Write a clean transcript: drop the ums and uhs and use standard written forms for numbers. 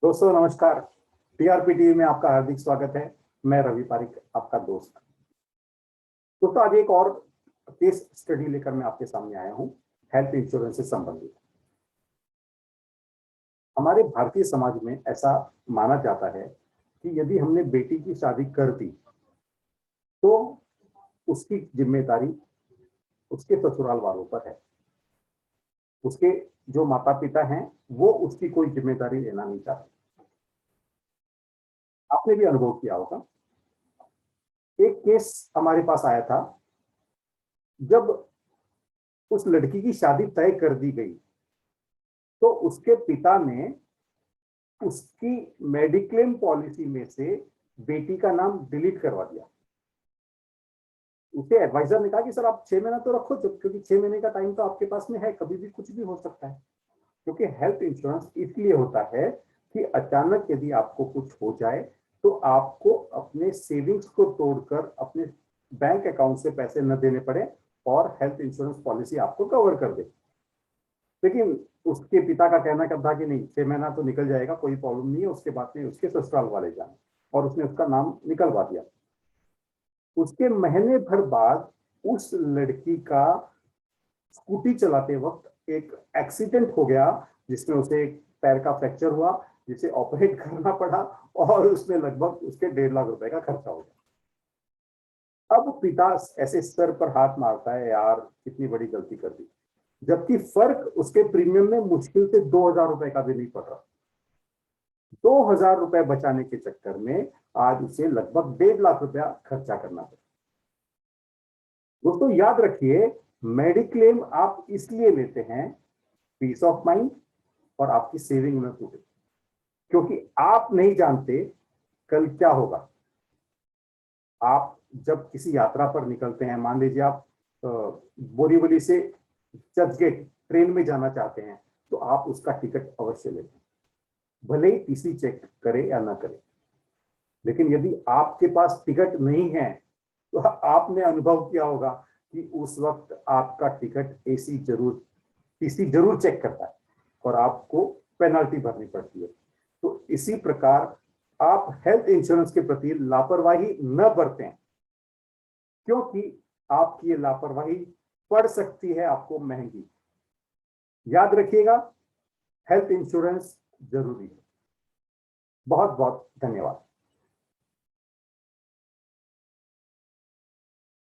दोस्तों नमस्कार। TRP TV में आपका हार्दिक स्वागत है। मैं रवि पारिक, आपका दोस्त। दोस्तों आज एक और केस स्टडी लेकर मैं आपके सामने आया हूं हेल्थ इंश्योरेंस से संबंधित। हमारे भारतीय समाज में ऐसा माना जाता है कि यदि हमने बेटी की शादी कर दी तो उसकी जिम्मेदारी उसके ससुराल वालों पर है। उसके जो माता पिता हैं वो उसकी कोई जिम्मेदारी लेना नहीं चाहते। आपने भी अनुभव किया होगा। एक केस हमारे पास आया था जब उस लड़की की शादी तय कर दी गई तो उसके पिता ने उसकी मेडिक्लेम पॉलिसी में से बेटी का नाम डिलीट करवा दिया। उसके एडवाइजर ने कहा कि सर आप 6 महीना तो रखो, क्योंकि 6 महीने का टाइम तो आपके पास में है, कभी भी कुछ भी हो सकता है। क्योंकि हेल्थ इंश्योरेंस इसलिए होता है कि अचानक यदि आपको कुछ हो जाए तो आपको अपने सेविंग्स को तोड़कर अपने बैंक अकाउंट से पैसे न देने पड़े और हेल्थ इंश्योरेंस पॉलिसी आपको कवर कर दे। लेकिन उसके पिता का कहना कब था कि नहीं, 6 महीना तो निकल जाएगा, कोई प्रॉब्लम नहीं है, उसके बाद में उसके ससुराल वाले जाने, और उसने उसका नाम निकलवा दिया। उसके महीने भर बाद उस लड़की का स्कूटी चलाते वक्त एक एक्सीडेंट हो गया जिसमें उसे एक पैर का फ्रैक्चर हुआ, जिसे ऑपरेट करना पड़ा और उसमें लगभग उसके 1.5 लाख रुपए का खर्चा हो गया। अब पिता ऐसे सर पर हाथ मारता है, यार कितनी बड़ी गलती कर दी, जबकि फर्क उसके प्रीमियम में मुश्किल से 2,000 रुपए का भी नहीं पड़ रहा। 2,000 रुपए बचाने के चक्कर में आज उसे लगभग 1.5 लाख रुपया खर्चा करना पड़ा। दोस्तों याद रखिए, मेडिक्लेम आप इसलिए लेते हैं पीस ऑफ माइंड और आपकी सेविंग में टूटे, क्योंकि आप नहीं जानते कल क्या होगा। आप जब किसी यात्रा पर निकलते हैं, मान लीजिए आप बोरीवली से चर्चगेट ट्रेन में जाना चाहते हैं, तो आप उसका टिकट अवश्य लेते हैं, भले ही टीसी चेक करे या ना करे। लेकिन यदि आपके पास टिकट नहीं है तो आपने अनुभव किया होगा कि उस वक्त आपका टिकट टीसी जरूर चेक करता है और आपको पेनल्टी भरनी पड़ती है। तो इसी प्रकार आप हेल्थ इंश्योरेंस के प्रति लापरवाही न बरतें, क्योंकि आपकी ये लापरवाही पड़ सकती है आपको महंगी। याद रखिएगा, हेल्थ इंश्योरेंस जरूरी है। बहुत बहुत धन्यवाद।